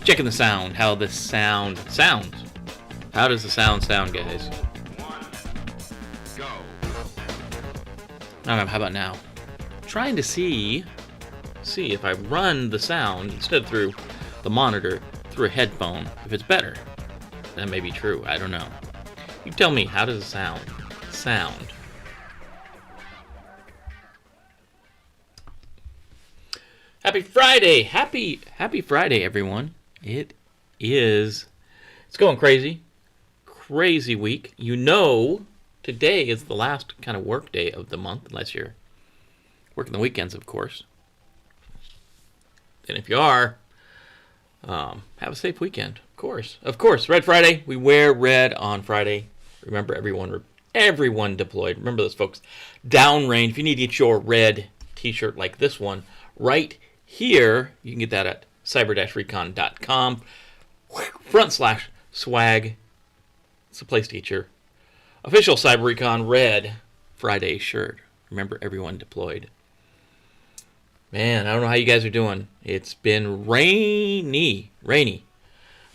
Checking the sound, how the sound sounds. How does the sound sound, guys? How about now? Trying to see if I run the sound instead through the monitor through a headphone, if it's better. That may be true. I don't know. You tell me, how does it sound? Happy Friday! Happy Friday, everyone. It's going crazy. Crazy week. You know, today is the last kind of work day of the month, unless you're working the weekends, of course. And if you are, have a safe weekend, of course. Of course, Red Friday. We wear red on Friday. Remember, everyone deployed. Remember those folks downrange. If you need to get your red t-shirt like this one, right here, you can get that at cyber-recon.com /swag. It's the place to get your official Cyber-Recon red Friday shirt. Remember, everyone deployed. Man, I don't know how you guys are doing. It's been rainy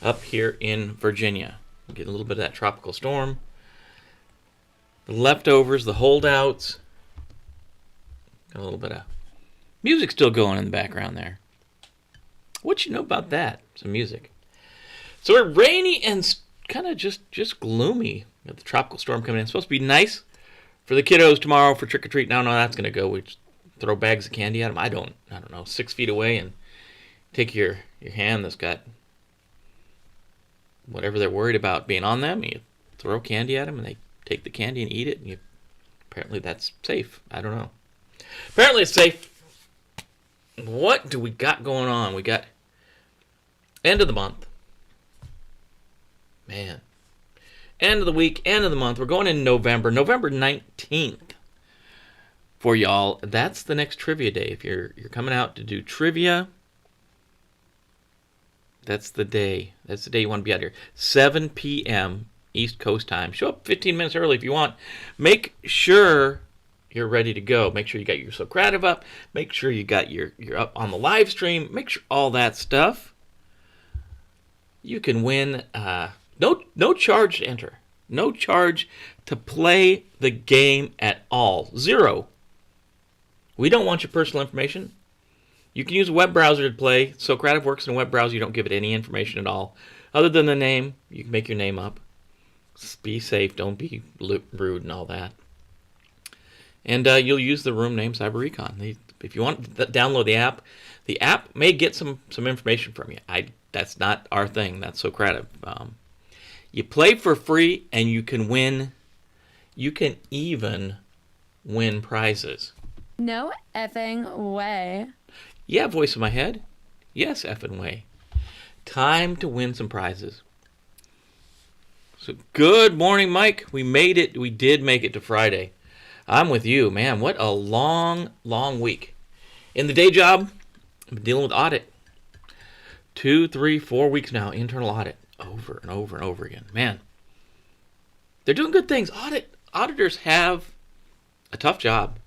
up here in Virginia. We're getting a little bit of that tropical storm. The leftovers, the holdouts. Got a little bit of music still going in the background there. What you know about that? Some music. So we're rainy and kind of just gloomy. Got the tropical storm coming in. It's supposed to be nice for the kiddos tomorrow for trick-or-treat. Now, that's going to go. We just throw bags of candy at them. I don't know, 6 feet away and take your hand that's got whatever they're worried about being on them. You throw candy at them and they take the candy and eat it. And apparently that's safe. I don't know. Apparently it's safe. What do we got going on? We got end of the month. Man. End of the week, end of the month. We're going in November 19th. For y'all, that's the next trivia day. If you're coming out to do trivia, that's the day. That's the day you want to be out here. 7 p.m. East Coast time. Show up 15 minutes early if you want. Make sure you're ready to go. Make sure you got your Socrative up. Make sure you got your up on the live stream. Make sure all that stuff. You can win. No charge to enter. No charge to play the game at all. 0. We don't want your personal information. You can use a web browser to play. Socrative works in a web browser. You don't give it any information at all. Other than the name, you can make your name up. Just be safe. Don't be rude and all that. And you'll use the room name Cyber-Recon. If you want to download the app may get some information from you. That's not our thing. That's Socrative. You play for free, and you can win. You can even win prizes. No effing way. Yeah, voice in my head. Yes, effing way. Time to win some prizes. So, good morning, Mike. We made it. We did make it to Friday. I'm with you, man. What a long week. In the day job, I've been dealing with audit. 2, 3, 4 weeks now, internal audit. Over and over and over again. Man, they're doing good things. Auditors have a tough job.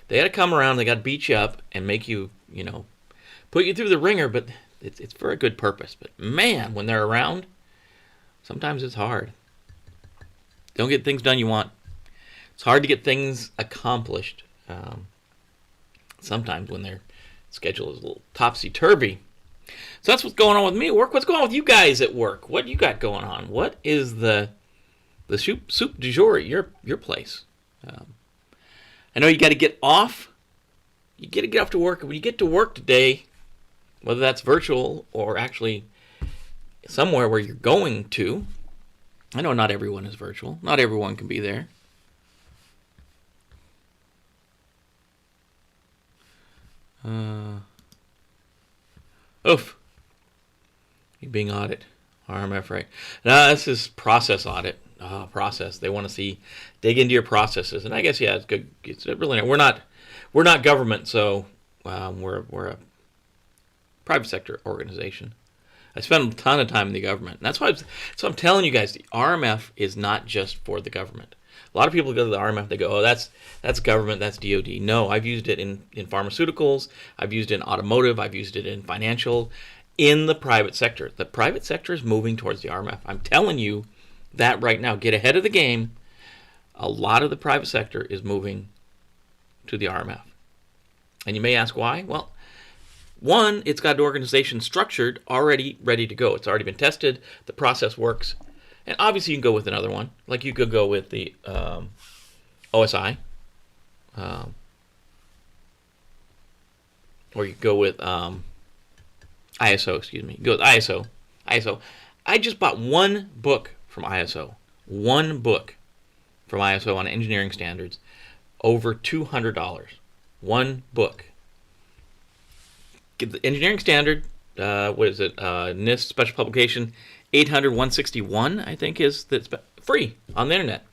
They got to come around, they got to beat you up and make you, put you through the ringer, but it's for a good purpose. But man, when they're around, sometimes it's hard. Don't get things done you want. It's hard to get things accomplished. Sometimes when their schedule is a little topsy-turvy. So that's what's going on with me at work. What's going on with you guys at work? What you got going on? What is the soup du jour at your place? I know you got to get off. You got to get off to work. When you get to work today, whether that's virtual or actually somewhere where you're going to, I know not everyone is virtual. Not everyone can be there. Oof. You're being audited. RMF, right? No, this is process audit. Process. They want to dig into your processes, and I guess it's good. It's really not. We're not government, so we're a private sector organization. I spend a ton of time in the government, and that's why I'm telling you guys, the RMF is not just for the government. A lot of people go to the RMF, they go, oh, that's government, that's DOD. No, I've used it in pharmaceuticals, I've used it in automotive, I've used it in financial. in the private sector. The private sector is moving towards the RMF. I'm telling you that right now. Get ahead of the game. A lot of the private sector is moving to the RMF. And you may ask why? Well, one, it's got an organization structured, already ready to go. It's already been tested. The process works. And obviously you can go with another one. Like you could go with the OSI. Or you could go with ISO, excuse me. Go with ISO. I just bought one book from ISO. One book from ISO on engineering standards. Over $200. One book. Get the engineering standard, what is it? NIST special publication 800-161, I think, is that's free on the internet.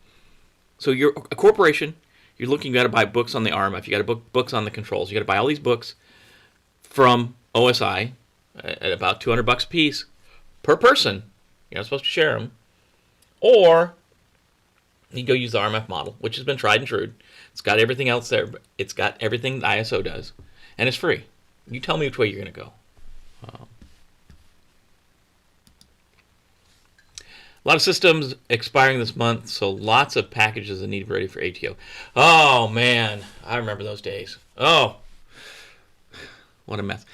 So you're a corporation. You're looking. You got to buy books on the RMF. You got to book books on the controls. You got to buy all these books from OSI at about $200 a piece per person. You're not supposed to share them, or you go use the RMF model, which has been tried and true. It's got everything else there. But it's got everything the ISO does, and it's free. You tell me which way you're going to go. A lot of systems expiring this month, so lots of packages that need to be ready for ATO. Oh, man. I remember those days. Oh, what a mess.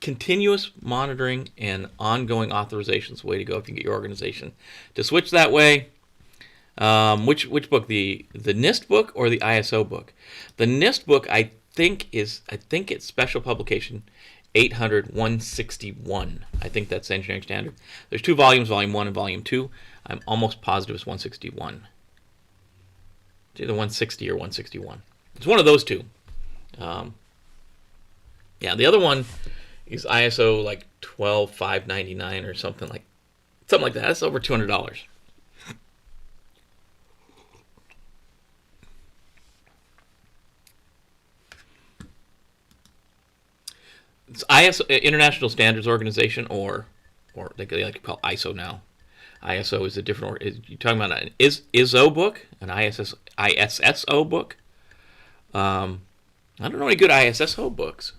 Continuous monitoring and ongoing authorization is the way to go if you get your organization to switch that way. Which book? The NIST book or the ISO book? The NIST book, I think it's special publication 800-161. I think that's engineering standard. There's two volumes, volume 1 and volume 2. I'm almost positive it's 161. It's either 160 or 161. It's one of those two. Yeah, the other one is ISO like 12599 or something like that. That's over $200. It's ISO, International Standards Organization, or they like to call ISO now. ISO is a different. You're talking about an ISO book, an ISSO book. I don't know any good ISSO books.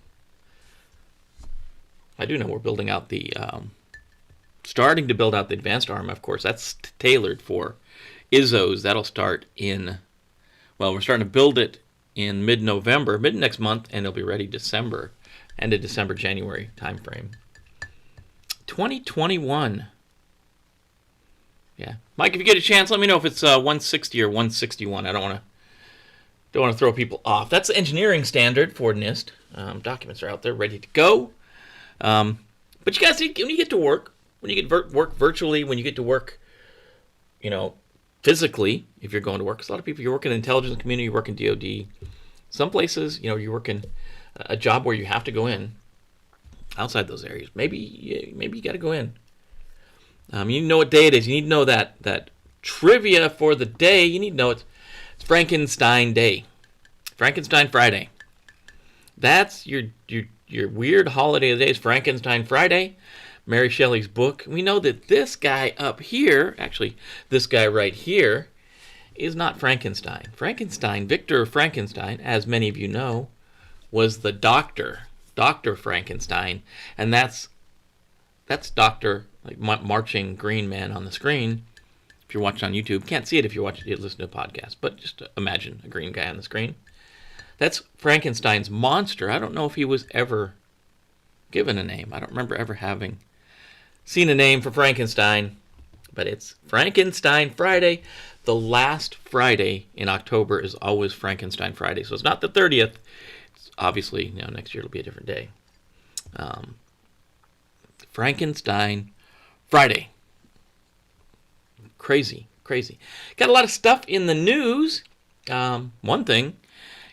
I do know we're building out starting to build out the advanced RMF course. That's tailored for ISOs. That'll start we're starting to build it in mid next month, and it'll be ready end of December, January timeframe. 2021. Yeah, Mike, if you get a chance, let me know if it's 160 or 161. I don't want to throw people off. That's the engineering standard for NIST. Documents are out there ready to go. But you guys, when you get to work, when you get work virtually, when you get to work, physically, if you're going to work, 'cause a lot of people, you're working in the intelligence community, you work in DoD. Some places, you're working a job where you have to go in. Outside those areas, maybe you got to go in. You need to know what day it is. You need to know that trivia for the day. You need to know it's Frankenstein Day, Frankenstein Friday. That's your weird holiday of the day. Is Frankenstein Friday. Mary Shelley's book. We know that this guy up here, actually this guy right here, is not Frankenstein. Victor Frankenstein, as many of you know, was the Dr. Frankenstein, and that's Dr. like marching green man on the screen. If you're watching on YouTube, can't see it if you listen to a podcast, but just imagine a green guy on the screen. That's Frankenstein's monster. I don't know if he was ever given a name. I don't remember ever having seen a name for Frankenstein, but it's Frankenstein Friday. The last Friday in October is always Frankenstein Friday, so it's not the 30th. Obviously, next year it'll be a different day. Frankenstein Friday. Crazy. Got a lot of stuff in the news. One thing,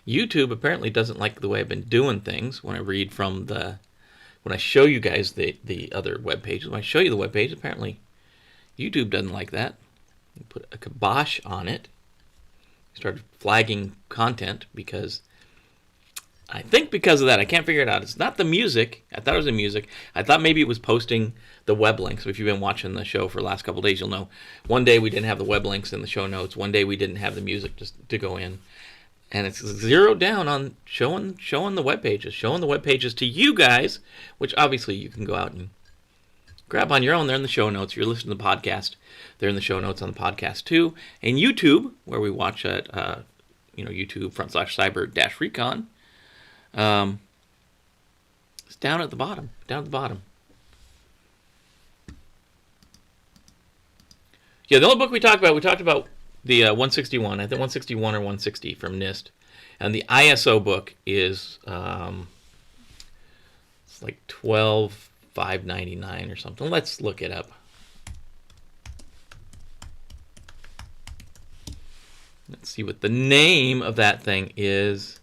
YouTube apparently doesn't like the way I've been doing things when I read from when I show you guys the other web pages. When I show you the web page, apparently YouTube doesn't like that. Put a kibosh on it. Started flagging content because of that. I can't figure it out. It's not the music. I thought it was the music. I thought maybe it was posting the web links. So if you've been watching the show for the last couple of days, you'll know one day we didn't have the web links in the show notes. One day we didn't have the music just to go in. And it's zeroed down on showing the web pages to you guys, which obviously you can go out and grab on your own. They're in the show notes. You're listening to the podcast. They're in the show notes on the podcast too. And YouTube, where we watch at YouTube/cyber-recon. It's down at the bottom. Down at the bottom. Yeah, the only book we talked about the 161. I think 161 or 160 from NIST. And the ISO book is it's like $12,599 or something. Let's look it up. Let's see what the name of that thing is.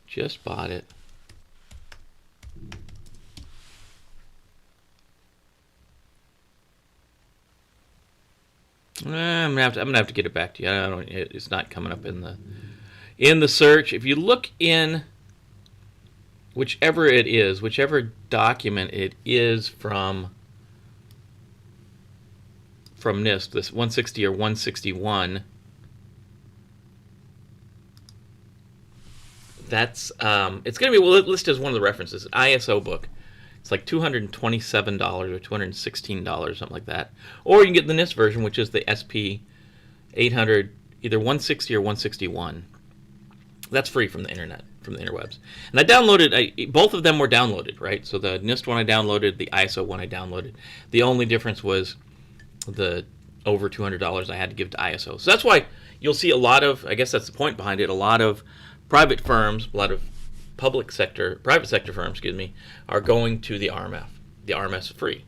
Just bought it. I'm gonna have to get it back to you. It's not coming up in the search. If you look in whichever document it is from NIST, this 160 or 161, that's it's going to be listed as one of the references. An ISO book. It's like $227 or $216, something like that. Or you can get the NIST version, which is the SP 800, either 160 or 161. That's free from the internet, from the interwebs. And I downloaded, both of them were downloaded, right? So the NIST one I downloaded, the ISO one I downloaded. The only difference was the over $200 I had to give to ISO. So that's why you'll see a lot of, I guess that's the point behind it, a lot of private firms, a lot of private sector firms, are going to the RMF. The RMF is free.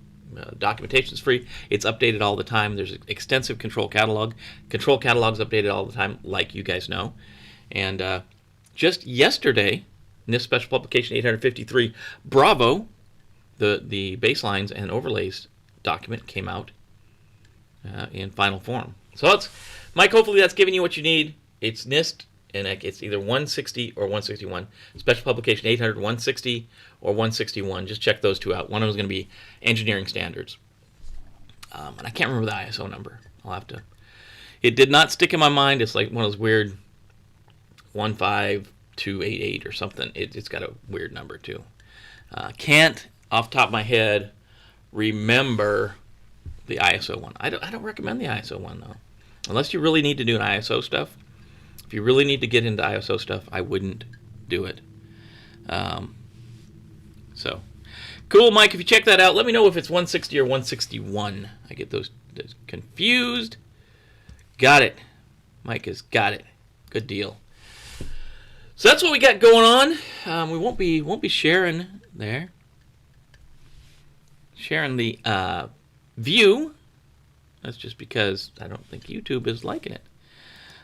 Documentation is free. It's updated all the time. There's an extensive control catalog. Control catalog's updated all the time, like you guys know. And just yesterday, NIST Special Publication 853, Bravo, the baselines and overlays document came out in final form. So Mike, hopefully that's giving you what you need. It's NIST. And it's either 160 or 161. Special Publication 800, 160 or 161. Just check those two out. One of them is going to be engineering standards. And I can't remember the ISO number. I'll have to. It did not stick in my mind. It's like one of those weird 15288 or something. It's got a weird number too. Can't, off the top of my head, remember the ISO one. I don't recommend the ISO one though. Unless you really need to do an ISO stuff. If you really need to get into ISO stuff, I wouldn't do it. So, cool, Mike. If you check that out, let me know if it's 160 or 161. I get those confused. Got it. Mike has got it. Good deal. So that's what we got going on. We won't be sharing there. Sharing the view. That's just because I don't think YouTube is liking it.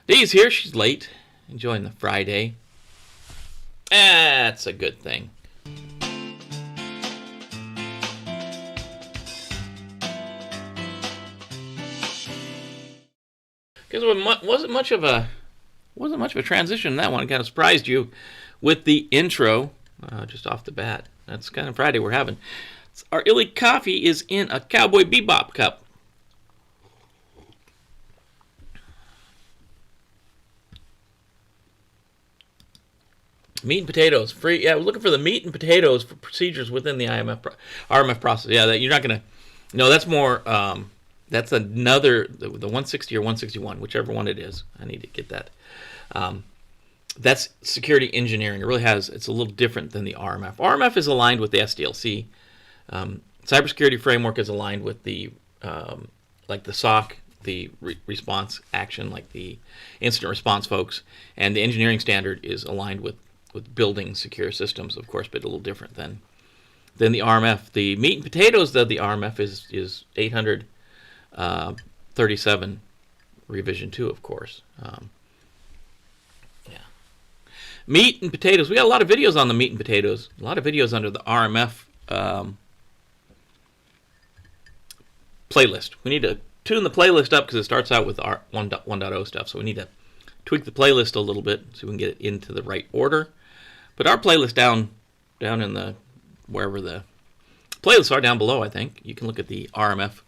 Dee's here. She's late. Enjoying the Friday. That's a good thing. Because it wasn't much of a transition in that one. It kind of surprised you with the intro just off the bat. That's kind of Friday we're having. Our Illy coffee is in a Cowboy Bebop cup. Meat and potatoes, free. Yeah, we're looking for the meat and potatoes for procedures within the RMF process. Yeah, that you're not gonna. No, that's more. That's another the 160 or 161, whichever one it is. I need to get that. That's security engineering. It really has. It's a little different than the RMF. RMF is aligned with the SDLC. Cybersecurity framework is aligned with the like the SOC, the response action, like the incident response folks, and the engineering standard is aligned with building secure systems, of course, but a little different than the RMF. The meat and potatoes of the RMF is 837 revision 2, of course. Yeah. Meat and potatoes. We got a lot of videos on the meat and potatoes. A lot of videos under the RMF playlist. We need to tune the playlist up because it starts out with our 1.0 stuff, so we need to tweak the playlist a little bit so we can get it into the right order. But our playlist down in the wherever the playlists are down below, I think you can look at the RMF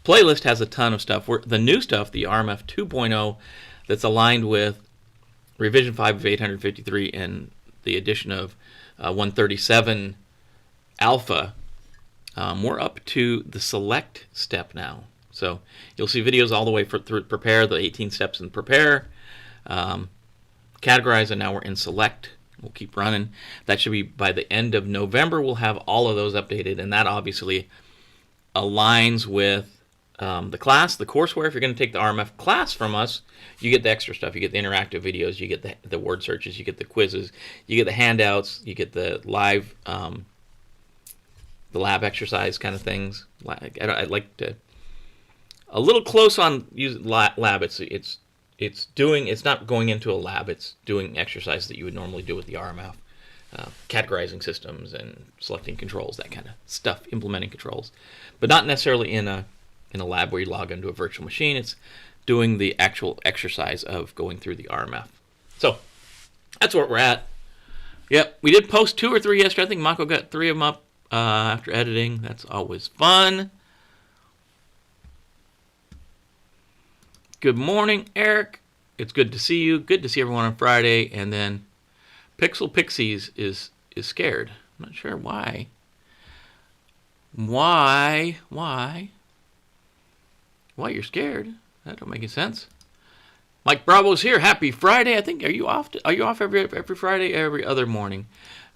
playlist. Has a ton of stuff. The new stuff, the RMF 2.0, that's aligned with revision 5 of 853 and the addition of 137 alpha, we're up to the select step now. So you'll see videos all the way through prepare, the 18 steps in prepare, categorize, and now we're in select. We'll keep running. That should be by the end of November. We'll have all of those updated, and that obviously aligns with the class, the courseware. If you're going to take the RMF class from us, you get the extra stuff. You get the interactive videos, you get the word searches, you get the quizzes, you get the handouts, you get the live, the lab exercise kind of things. I'd like to a little close on using lab. It's not going into a lab. It's doing exercises that you would normally do with the RMF, categorizing systems and selecting controls, that kind of stuff, implementing controls, but not necessarily in a lab where you log into a virtual machine. It's doing the actual exercise of going through the RMF. So that's where we're at. Yep, we did post 2 or 3 yesterday. I think Mako got 3 of them up after editing. That's always fun. Good morning, Eric. It's good to see you. Good to see everyone on Friday. And then Pixel Pixies is scared. I'm not sure why. Why you're scared? That don't make any sense. Mike Bravo's here. Happy Friday. I think, are you off every Friday, every other morning?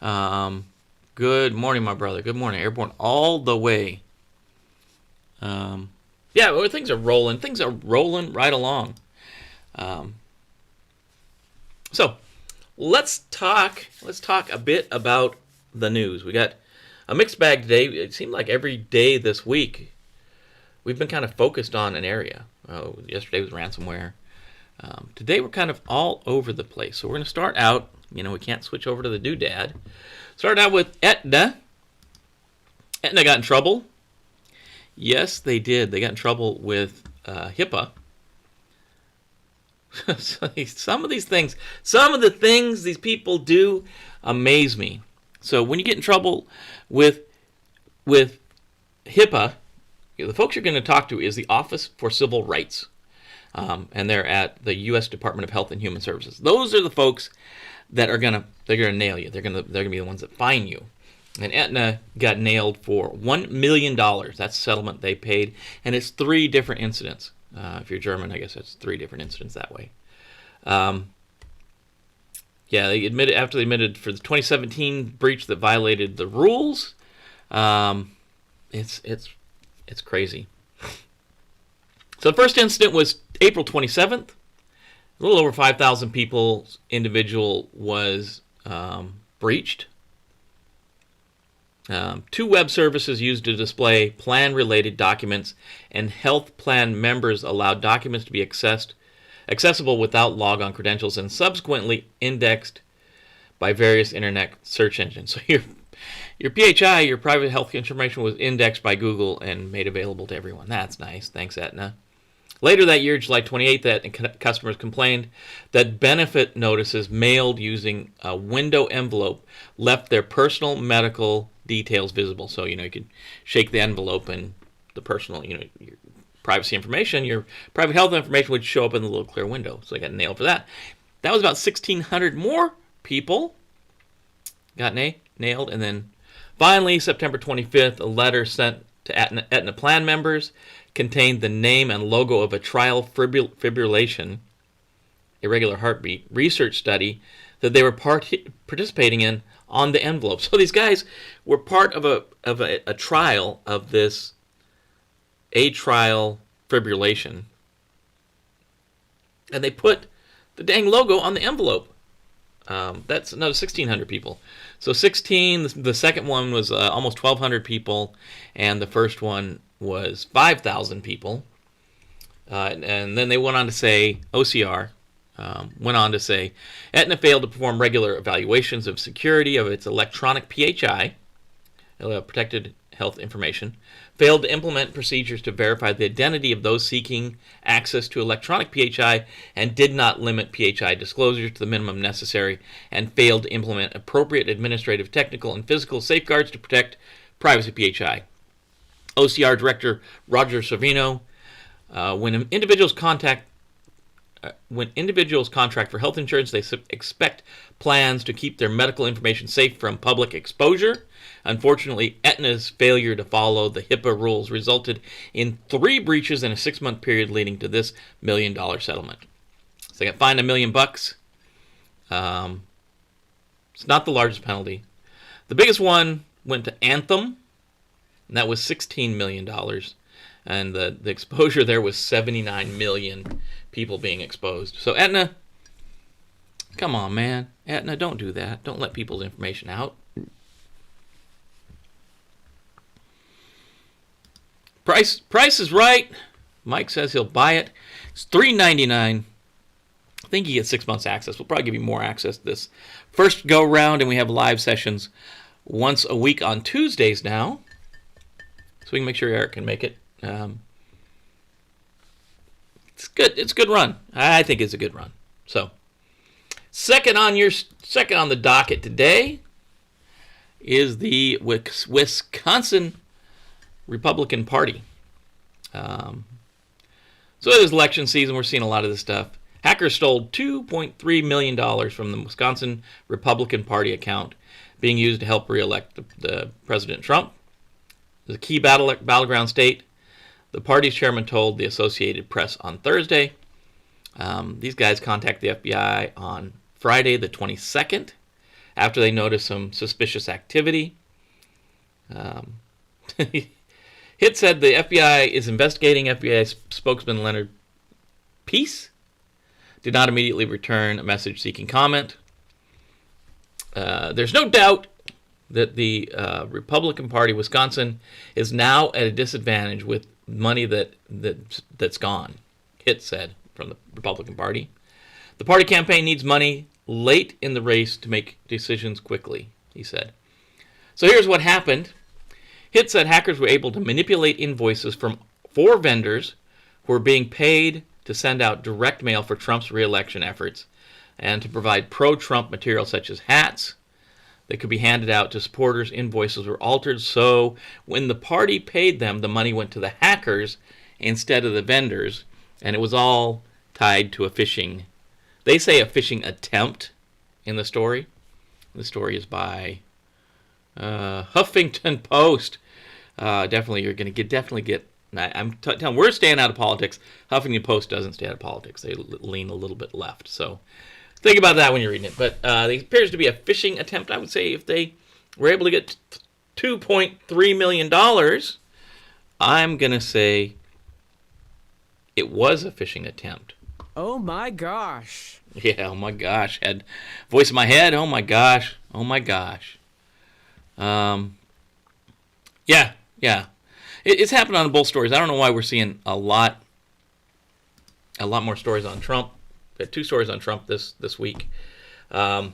Good morning, my brother. Good morning. Airborne all the way. Yeah, well, things are rolling. Things are rolling right along. So let's talk a bit about the news. We got a mixed bag today. It seemed like every day this week we've been kind of focused on an area. Yesterday was ransomware. Today we're kind of all over the place. So we're going to start out, we can't switch over to the doodad. Start out with Aetna. Aetna got in trouble. Yes, they did. They got in trouble with HIPAA. Some of the things these people do amaze me. So when you get in trouble with HIPAA, the folks you're going to talk to is the Office for Civil Rights, and they're at the U.S. Department of Health and Human Services. Those are the folks that are gonna nail you. They're gonna be the ones that fine you. And Aetna got nailed for $1 million. That's the settlement they paid, and it's 3 different incidents. If you're German, I guess that's 3 different incidents that way. Yeah, they admitted for the 2017 breach that violated the rules. It's crazy. So the first incident was April 27th. A little over 5,000 people's individual was breached. 2 web services used to display plan-related documents, and health plan members allowed documents to be accessible without logon credentials and subsequently indexed by various internet search engines. So your PHI, your private health information, was indexed by Google and made available to everyone. That's nice. Thanks, Aetna. Later that year, July 28th, that customers complained that benefit notices mailed using a window envelope left their personal medical details visible. So, you could shake the envelope and the personal, your privacy information, your private health information would show up in the little clear window. So they got nailed for that. That was about 1,600 more people got nailed. And then finally, September 25th, a letter sent to Aetna plan members contained the name and logo of a trial fibrillation, irregular heartbeat, research study that they were participating in on the envelope. So these guys were part of a trial of this atrial fibrillation, and they put the dang logo on the envelope. That's another 1,600 people. So 16, the second one was almost 1,200 people, and the first one was 5,000 people. And then they went on to say, OCR went on to say, Aetna failed to perform regular evaluations of security of its electronic PHI, protected health information, failed to implement procedures to verify the identity of those seeking access to electronic PHI, and did not limit PHI disclosures to the minimum necessary, and failed to implement appropriate administrative, technical, and physical safeguards to protect privacy PHI. OCR Director Roger Savino, when individuals contact when individuals contract for health insurance, they expect plans to keep their medical information safe from public exposure. Unfortunately, Aetna's failure to follow the HIPAA rules resulted in 3 breaches in a 6-month period, leading to this $1 million settlement. So they got fined $1 million. It's not the largest penalty. The biggest one went to Anthem, and that was $16 million. And the exposure there was 79 million people being exposed. So Aetna, come on, man. Aetna, don't do that. Don't let people's information out. Price is right. Mike says he'll buy it. It's $3.99. I think you get 6 months access. We'll probably give you more access to this first go round, and we have live sessions once a week on Tuesdays now. So we can make sure Eric can make it. It's good. It's a good run. I think it's a good run. So, second on the docket today is the Wisconsin Republican Party. So it is election season. We're seeing a lot of this stuff. Hackers stole $2.3 million from the Wisconsin Republican Party account being used to help re-elect the President Trump. The key battleground state. The party's chairman told the Associated Press on Thursday. These guys contacted the FBI on Friday the 22nd after they noticed some suspicious activity. HIT said the FBI is investigating. FBI spokesman Leonard Peace did not immediately return a message seeking comment. There's no doubt that the Republican Party, Wisconsin, is now at a disadvantage with money that's gone, HIT said from the Republican Party. The party campaign needs money late in the race to make decisions quickly, he said. So here's what happened. HIT said hackers were able to manipulate invoices from 4 vendors who were being paid to send out direct mail for Trump's re-election efforts and to provide pro-Trump material such as hats that could be handed out to supporters. Invoices were altered, so when the party paid them, the money went to the hackers instead of the vendors, and it was all tied to a phishing. They say a phishing attempt in the story. The story is by Huffington Post. Definitely, you're going to get. I'm telling. We're staying out of politics. Huffington Post doesn't stay out of politics. They lean a little bit left. So think about that when you're reading it. But it appears to be a phishing attempt. I would say if they were able to get $2.3 million, I'm going to say it was a phishing attempt. Oh my gosh. Yeah, oh my gosh. Had voice in my head. Oh my gosh. Oh my gosh. Yeah. It's happened on both stories. I don't know why we're seeing a lot more stories on Trump. We had 2 stories on Trump this week. It's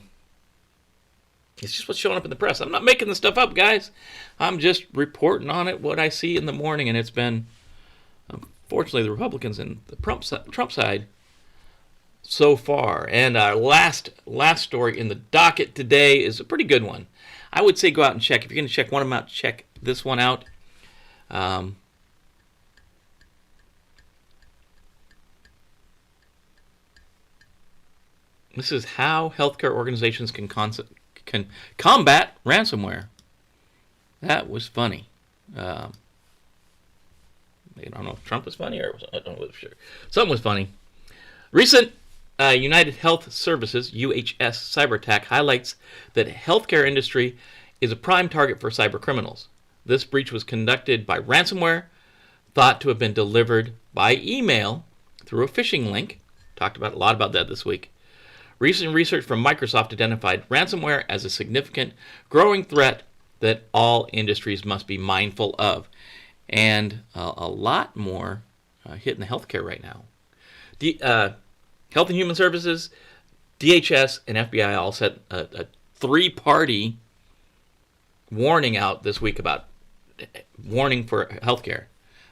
just what's showing up in the press. I'm not making this stuff up, guys. I'm just reporting on it, what I see in the morning, and it's been, unfortunately, the Republicans and the Trump side so far. And our last story in the docket today is a pretty good one. I would say go out and check. If you're going to check one of them out, check this one out. This is how healthcare organizations can combat ransomware. That was funny. I don't know if Trump was funny or I don't know for sure. Something was funny. Recent United Health Services (UHS) cyber attack highlights that healthcare industry is a prime target for cyber criminals. This breach was conducted by ransomware, thought to have been delivered by email through a phishing link. Talked about a lot about that this week. Recent research from Microsoft identified ransomware as a significant growing threat that all industries must be mindful of. And a lot more hitting the healthcare right now. Health and Human Services, DHS, and FBI all set a 3-party warning out this week about warning for healthcare.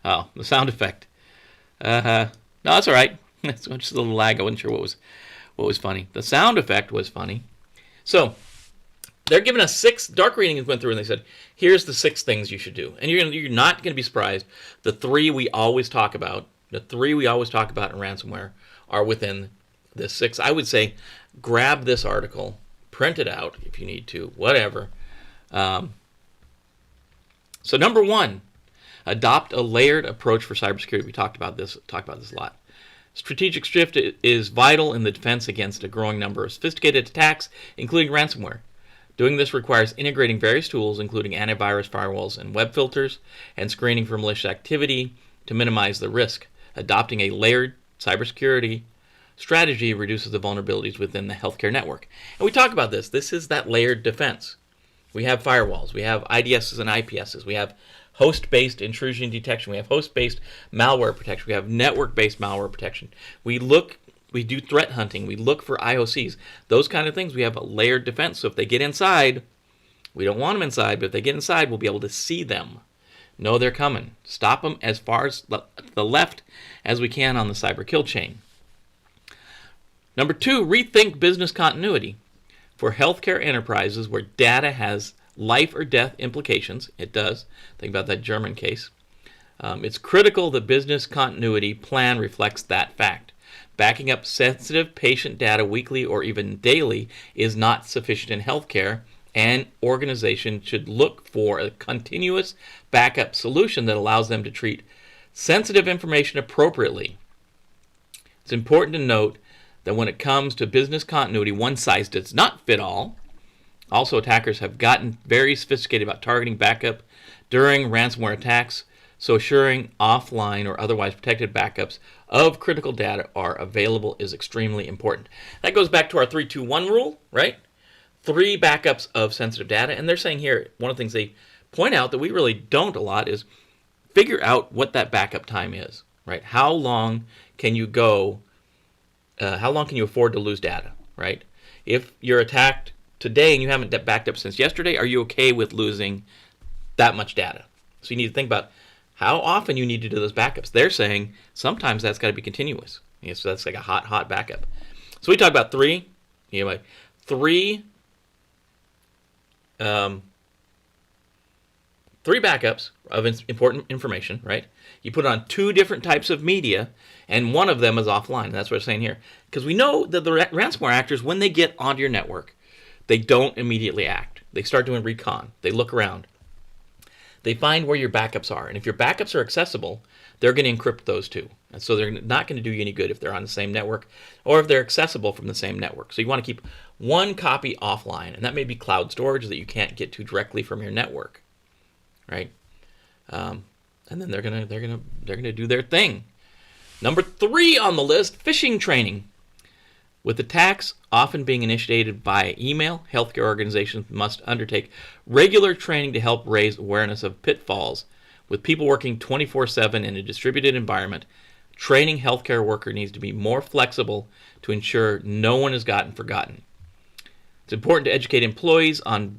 Oh, the sound effect. No, that's all right. It's just a little lag. I wasn't sure what was funny. The sound effect was funny. So they're giving us 6 dark readings went through, and they said, here's the 6 things you should do. And you're not going to be surprised. The 3 we always talk about in ransomware are within this 6. I would say grab this article, print it out if you need to, whatever. So number 1, adopt a layered approach for cybersecurity. We talked about this a lot. Strategic shift is vital in the defense against a growing number of sophisticated attacks, including ransomware. Doing this requires integrating various tools, including antivirus, firewalls, and web filters, and screening for malicious activity to minimize the risk. Adopting a layered cybersecurity strategy reduces the vulnerabilities within the healthcare network. And we talk about this. This is that layered defense. We have firewalls. We have IDSs and IPSs. We have host-based intrusion detection. We have host-based malware protection. We have network-based malware protection. We do threat hunting. We look for IOCs. Those kind of things. We have a layered defense. So if they get inside, we don't want them inside, but if they get inside, we'll be able to see them. Know they're coming. Stop them as far as the left as we can on the cyber kill chain. Number 2, rethink business continuity. For healthcare enterprises where data has life or death implications, it does. Think about that German case. It's critical the business continuity plan reflects that fact. Backing up sensitive patient data weekly or even daily is not sufficient in healthcare, and organizations should look for a continuous backup solution that allows them to treat sensitive information appropriately. It's important to note that when it comes to business continuity, one size does not fit all. Also, attackers have gotten very sophisticated about targeting backup during ransomware attacks, so assuring offline or otherwise protected backups of critical data are available is extremely important. That goes back to our 3-2-1 rule, right? 3 backups of sensitive data. And they're saying here, one of the things they point out that we really don't a lot is figure out what that backup time is, right? How long can you go? How long can you afford to lose data, right? If you're attacked today and you haven't backed up since yesterday, are you okay with losing that much data? So you need to think about how often you need to do those backups. They're saying sometimes that's got to be continuous. So that's like a hot backup. So we talk about 3. You know, 3 backups of important information, right? You put it on 2 different types of media, and one of them is offline. And that's what we're saying here. Because we know that the ransomware actors, when they get onto your network, they don't immediately act. They start doing recon. They look around. They find where your backups are. And if your backups are accessible, they're going to encrypt those too. And so they're not going to do you any good if they're on the same network or if they're accessible from the same network. So you want to keep one copy offline, and that may be cloud storage that you can't get to directly from your network, right? And then they're gonna do their thing. Number 3 on the list: phishing training. With attacks often being initiated by email, healthcare organizations must undertake regular training to help raise awareness of pitfalls. With people working 24/7 in a distributed environment, training healthcare worker needs to be more flexible to ensure no one is forgotten. It's important to educate employees on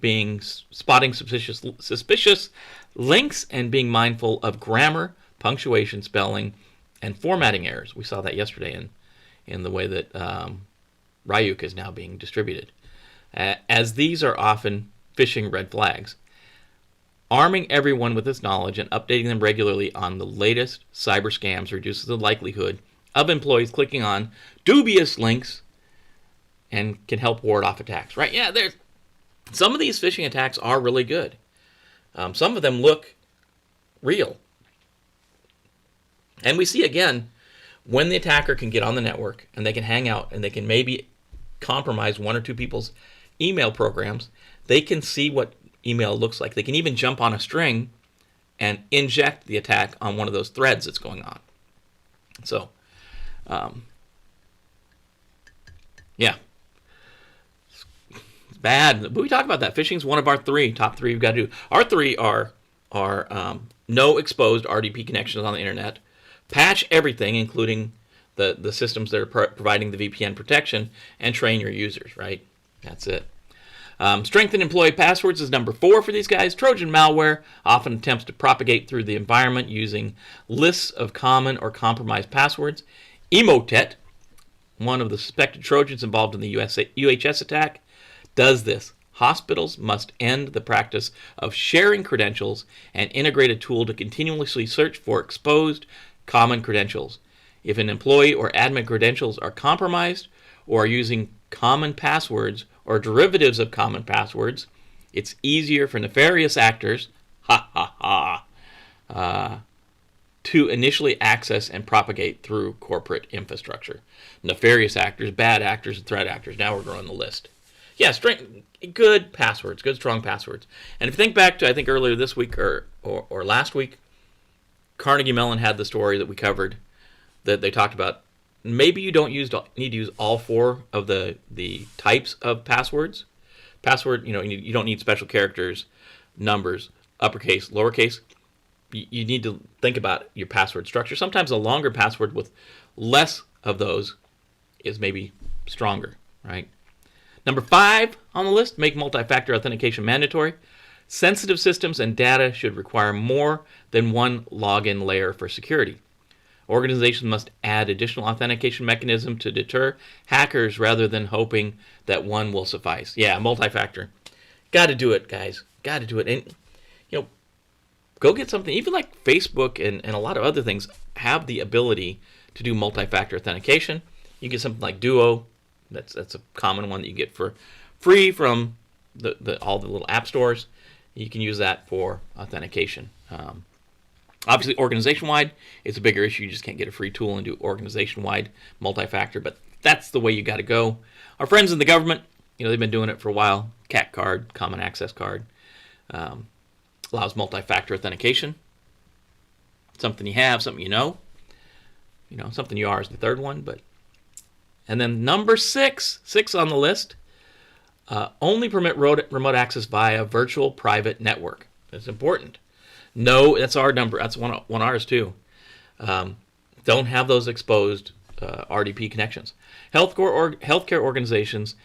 spotting suspicious links and being mindful of grammar, punctuation, spelling, and formatting errors. We saw that yesterday in the way that Ryuk is now being distributed, as these are often phishing red flags. Arming everyone with this knowledge and updating them regularly on the latest cyber scams reduces the likelihood of employees clicking on dubious links and can help ward off attacks. Right? Yeah, there's some of these phishing attacks are really good. Some of them look real. And we see again, when the attacker can get on the network and they can hang out and they can maybe compromise 1 or 2 people's email programs, they can see what email looks like. They can even jump on a string and inject the attack on one of those threads that's going on. So, yeah. It's bad. But we talk about that. Phishing is one of our top 3 we've got to do. Our 3 are no exposed RDP connections on the internet, patch everything, including the systems that are providing the VPN protection, and train your users, right? That's it. Strengthen employee passwords is number 4 for these guys. Trojan malware often attempts to propagate through the environment using lists of common or compromised passwords. Emotet, one of the suspected Trojans involved in the UHS attack, does this. Hospitals must end the practice of sharing credentials and integrate a tool to continuously search for exposed common credentials. If an employee or admin credentials are compromised or are using common passwords or derivatives of common passwords, it's easier for nefarious actors, to initially access and propagate through corporate infrastructure. Nefarious actors, bad actors, and threat actors. Now we're growing the list. Yeah, good passwords, good strong passwords. And if you think back to, I think earlier this week or last week, Carnegie Mellon had the story that we covered that they talked about. Maybe you don't need to use all four of the types of passwords. Password, you don't need special characters, numbers, uppercase, lowercase. You need to think about your password structure. Sometimes a longer password with less of those is maybe stronger, right? Number 5 on the list, make multi-factor authentication mandatory. Sensitive systems and data should require more than one login layer for security. Organizations must add additional authentication mechanism to deter hackers rather than hoping that one will suffice. Yeah, multi-factor. Got to do it, guys. Got to do it. And, go get something. Even like Facebook and a lot of other things have the ability to do multi-factor authentication. You get something like Duo. That's a common one that you get for free from all the little app stores. You can use that for authentication. Obviously, organization-wide, it's a bigger issue. You just can't get a free tool and do organization-wide multi-factor, but that's the way you got to go. Our friends in the government, they've been doing it for a while. CAP card, Common Access Card, allows multi-factor authentication. Something you have, something you know. Something you are is the third one, but. And then number 6 on the list, only permit remote access via virtual private network. That's important. No, that's our number. That's one ours too. Don't have those exposed RDP connections. Healthcare organizations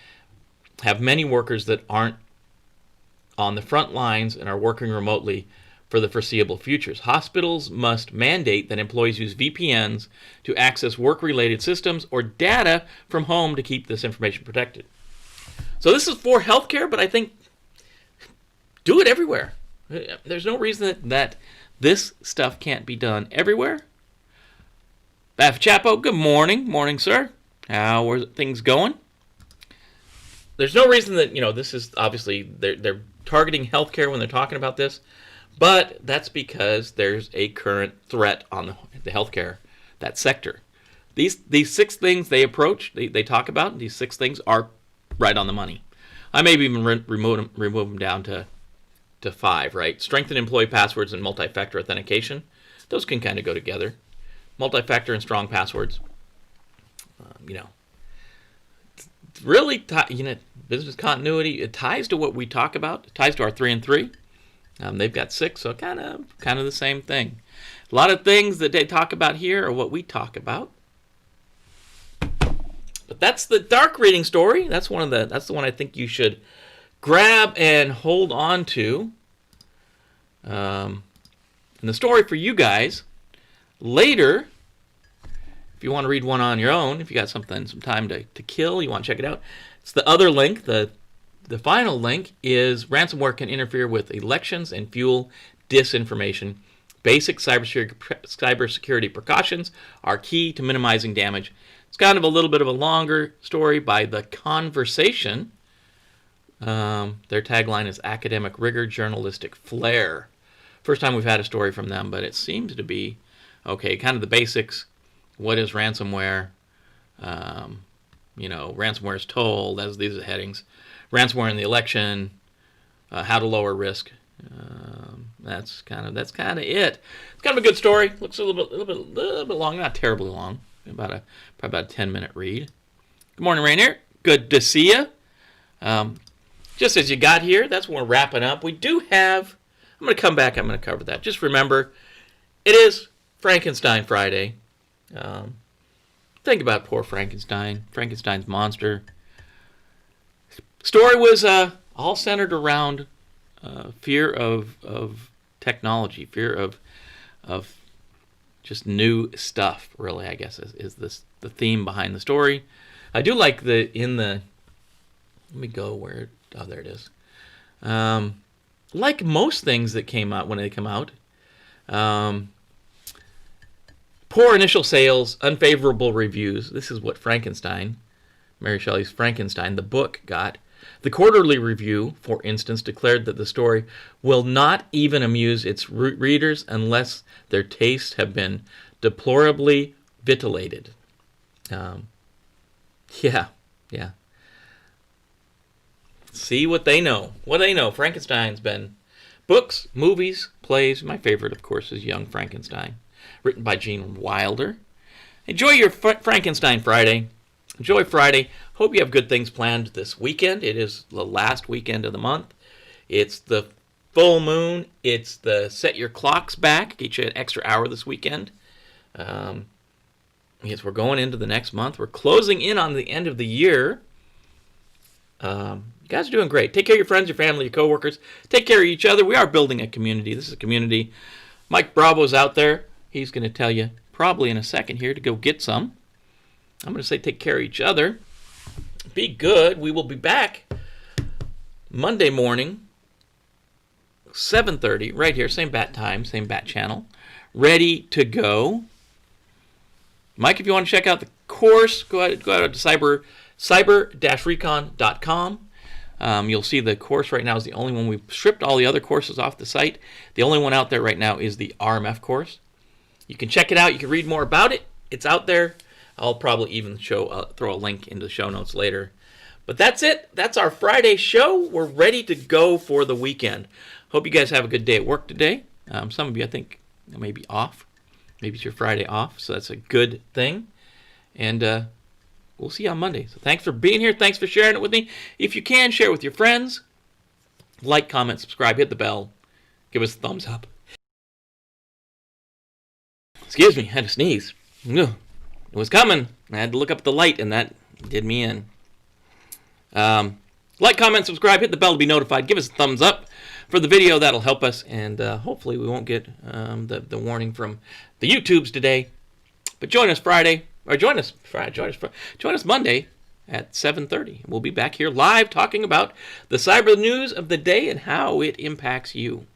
have many workers that aren't on the front lines and are working remotely for the foreseeable futures. Hospitals must mandate that employees use VPNs to access work-related systems or data from home to keep this information protected. So this is for healthcare, but I think do it everywhere. There's no reason that this stuff can't be done everywhere. Baf Chapo, good morning. Morning, sir. How are things going? There's no reason that, this is obviously, they're targeting healthcare when they're talking about this, but that's because there's a current threat on the healthcare, that sector. These 6 things they approach, they talk about, these 6 things are right on the money. I maybe even remove them down to 5, right? Strengthen employee passwords and multi-factor authentication. Those can kind of go together. Multi-factor and strong passwords. Really, business continuity. It ties to what we talk about. It ties to our 3 and 3. They've got 6, so kind of the same thing. A lot of things that they talk about here are what we talk about. But that's the dark reading story. That's the one I think you should grab and hold on to. And the story for you guys later, if you want to read one on your own, if you got some time to kill, you want to check it out. It's the other link. The final link is ransomware can interfere with elections and fuel disinformation. Basic cybersecurity precautions are key to minimizing damage. It's kind of a little bit of a longer story by The Conversation. Their tagline is academic rigor, journalistic flair. First time we've had a story from them, but it seems to be okay. Kind of the basics. What is ransomware? Ransomware is told. These are the headings. Ransomware in the election. How to lower risk. That's kind of it. It's kind of a good story. Looks a little bit long, not terribly long. Probably about a 10-minute read. Good morning, Rainier. Good to see you. Just as you got here, that's when we're wrapping up. We do have. I'm going to come back. I'm going to cover that. Just remember, it is Frankenstein Friday. Think about poor Frankenstein. Frankenstein's monster. Story was all centered around fear of technology, fear of just new stuff. Really, I guess is the theme behind the story. I do like let me go where. Oh, there it is. Like most things that came out when they come out. Poor initial sales, unfavorable reviews. This is what Frankenstein, Mary Shelley's Frankenstein, the book, got. The quarterly review, for instance, declared that the story will not even amuse its readers unless their tastes have been deplorably vitiated. Yeah. See what they know. What they know. Frankenstein's been books, movies, plays. My favorite, of course, is Young Frankenstein, written by Gene Wilder. Enjoy your Frankenstein Friday. Enjoy Friday. Hope you have good things planned this weekend. It is the last weekend of the month. It's the full moon. It's the set your clocks back. Get you an extra hour this weekend. Yes, we're going into the next month. We're closing in on the end of the year. You guys are doing great. Take care of your friends, your family, your coworkers. Take care of each other. We are building a community. This is a community. Mike Bravo's out there. He's going to tell you probably in a second here to go get some. I'm going to say take care of each other. Be good. We will be back Monday morning, 7:30, right here. Same bat time, same bat channel. Ready to go. Mike, if you want to check out the course, go out to cyber-recon.com. You'll see the course right now is the only one. We've stripped all the other courses off the site. The only one out there right now is the RMF course. You can check it out. You can read more about it. It's out there. I'll probably even throw a link into the show notes later. But that's it. That's our Friday show. We're ready to go for the weekend. Hope you guys have a good day at work today. Some of you, I think, may be off. Maybe it's your Friday off, so that's a good thing. And we'll see you on Monday. So thanks for being here. Thanks for sharing it with me. If you can, share it with your friends. Like, comment, subscribe, hit the bell. Give us a thumbs up. Excuse me, I had to sneeze. Ugh. It was coming. I had to look up at the light, and that did me in. Like, comment, subscribe, hit the bell to be notified. Give us a thumbs up for the video. That'll help us, and hopefully we won't get the warning from the YouTubes today. But join us Monday at 7:30. We'll be back here live talking about the cyber news of the day and how it impacts you.